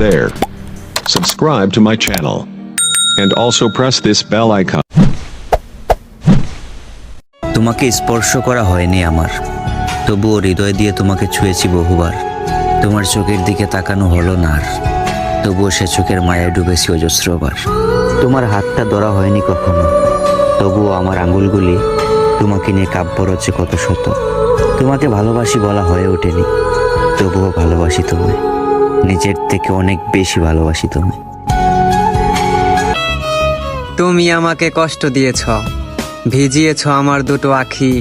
there. Subscribe to my channel. And also press this bell icon. তোমাকে স্পর্শ করা হয়নি আমার, তবুও হৃদয় দিয়ে তোমাকে ছুঁয়েছি বহুবার। তোমার চোখের দিকে তাকানো হলো না আর, তবুও সে চোখের মায়ায় ডুবেছি অজস্রবার। তোমার হাতটা ধরা হয়নি কখনো, তবুও আমার আঙুলগুলি তোমাকে নিয়ে কাব্য রচে কত শত। তোমাকে ভালোবাসি বলা হয়ে ওঠেনি, তবুও ভালোবাসি তোমায়, নিজের থেকে অনেক বেশি ভালোবাসি তোমায়। তুমি আমাকে কষ্ট দিয়েছ, ভিজিয়েছ আমার দুটো আখি।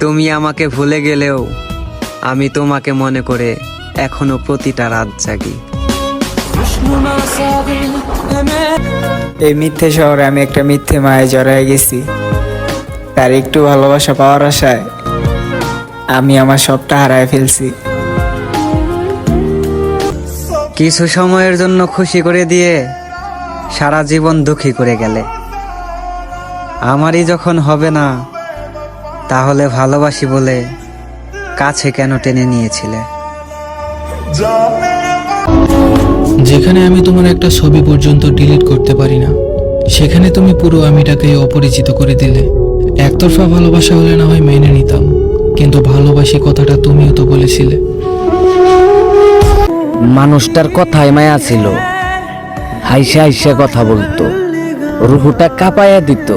তুমি আমাকে ভুলে গেলেও আমি তোমাকে মনে করে এখনো প্রতিটা রাত জাগি। এই মিথ্যে শহরে আমি একটা মিথ্যে মায়ে জড়ায় গেছি। তার একটু ভালোবাসা পাওয়ার আশায় আমি আমার সবটা হারায় ফেলছি। কিছু সময়ের জন্য খুশি করে দিয়ে সারা জীবন দুঃখী করে গেলে। আমারই যখন হবে না, তাহলে ভালোবাসি বলে কাছে কেন টেনে নিয়েছিলে? যেখানে আমি তোমার একটা ছবি পর্যন্ত ডিলিট করতে পারি না, সেখানে তুমি পুরো আমিটাকে অপরিচিত করে দিলে। একতরফা ভালোবাসা হলে না হয় মেনে নিতাম, কিন্তু ভালোবাসি কথাটা তুমিও তো বলেছিলে। মানুষটার কথায় মায়া ছিল, হাইসা হাইসা কথা বলতো, রুহুটা কাঁপায়া দিত।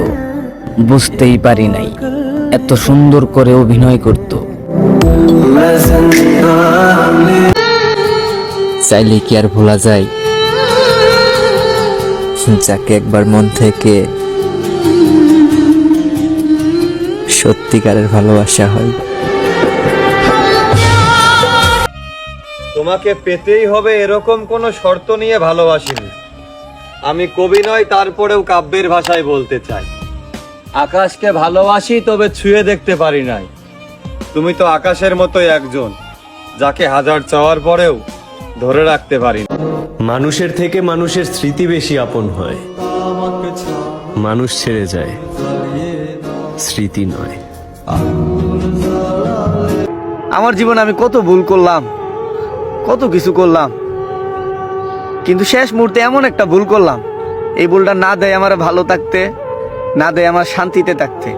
বুঝতেই পারি নাই এত সুন্দর করে অভিনয় করত। চাইলে কি আর ভোলা যায় যাকে একবার মন থেকে সত্যিকারের ভালোবাসা হয়। তোমাকে পেতেই হবে এরকম কোনো শর্ত নিয়ে ভালোবাসিনি। আমি কবি নয়, তারপরেও কাব্যের ভাষায় বলতে চাই, আকাশকে ভালোবাসি তবে ছুঁয়ে দেখতে পারি নাই। তুমি তো আকাশের মতোই একজন, যাকে হাজার চাওয়ার পরেও ধরে রাখতে পারি না। মানুষের থেকে মানুষের স্মৃতি বেশি আপন হয়। মানুষ ছেড়ে যায়, স্মৃতি নয়। আমার জীবনে আমি কত ভুল করলাম, কত কিছু করলাম, কিন্তু শেষ মুহূর্তে এমন একটা ভুল করলাম, এই ভুলটা না দেয় আমার ভালো থাকতে, না দেয় আমার শান্তিতে থাকতে।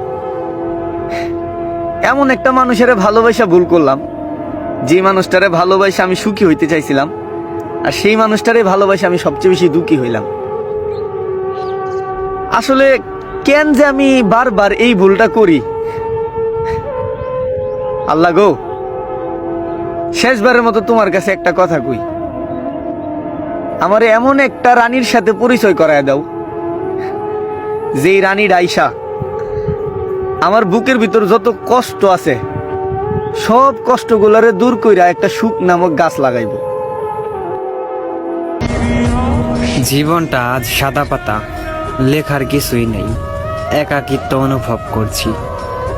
এমন একটা মানুষের ভালোবাসা ভুল করলাম, যে মানুষটারে ভালোবাসা আমি সুখী হইতে চাইছিলাম, আর সেই মানুষটারে ভালোবাসা আমি সবচেয়ে বেশি দুঃখী হইলাম। আসলে কেন যে আমি বারবার এই ভুলটা করি, আল্লাহ গো, শেষবারের মতো তোমার কাছে একটা কথা কই, আমারে এমন একটা রানীর সাথে পরিচয় করায় দাও, যেই রানীর আইসা আমার বুকের ভিতর যত কষ্ট আছে সব কষ্টগুলারে দূর কইরা একটা সুখ নামক গাছ লাগাইব। জীবনটা আজ সাদা পাতা, লেখার কিছুই নেই, একাকিত্ব অনুভব করছি।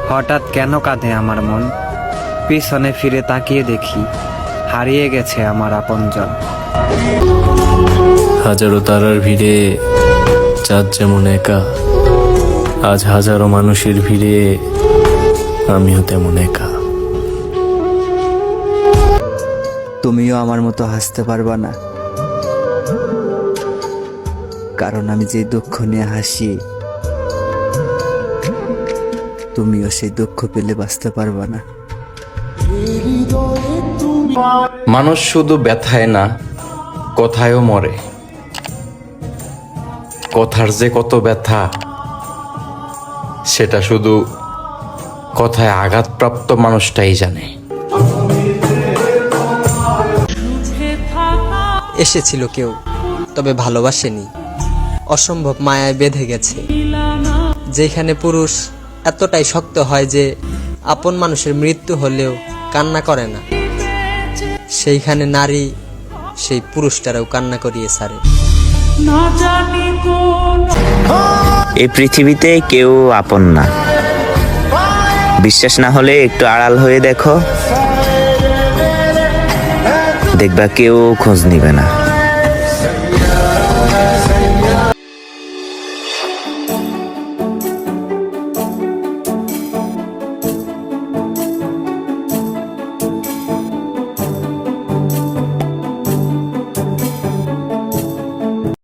হঠাৎ কেন কাঁদে আমার মন, পিছনে ফিরে তাকিয়ে দেখি হারিয়ে গেছে আমার আপনজন। হাজারো তারার ভিড়ে চাঁদ যেমন একা, আজ হাজারো মানুষের ভিড়ে আমিও তেমন একা। তুমিও আমার মতো হাসতে পারবা না, কারণ আমি যে দুঃখ নিয়ে হাসি, তুমিও সেই দুঃখ পেলে বাঁচতে পারবা না। মানুষ শুধু ব্যথায় না, কথায়ও মরে। কথার যে কত ব্যথা, সেটা শুধু কথায় আঘাতপ্রাপ্ত মানুষটাই জানে। এসেছিল কেউ, তবে ভালোবাসেনি, অসম্ভব মায়ায় বেঁধে গেছে। যেখানে পুরুষ এতটাই শক্ত হয় যে আপন মানুষের মৃত্যু হলেও কান্না করে না, সেইখানে নারী সেই পুরুষটারাও কান্না করিয়ে ছাড়ে। এই পৃথিবীতে কেউ আপন না, বিশ্বাস না হলে একটু আড়াল হয়ে দেখো, দেখবা কেউ খোঁজ নিবে না।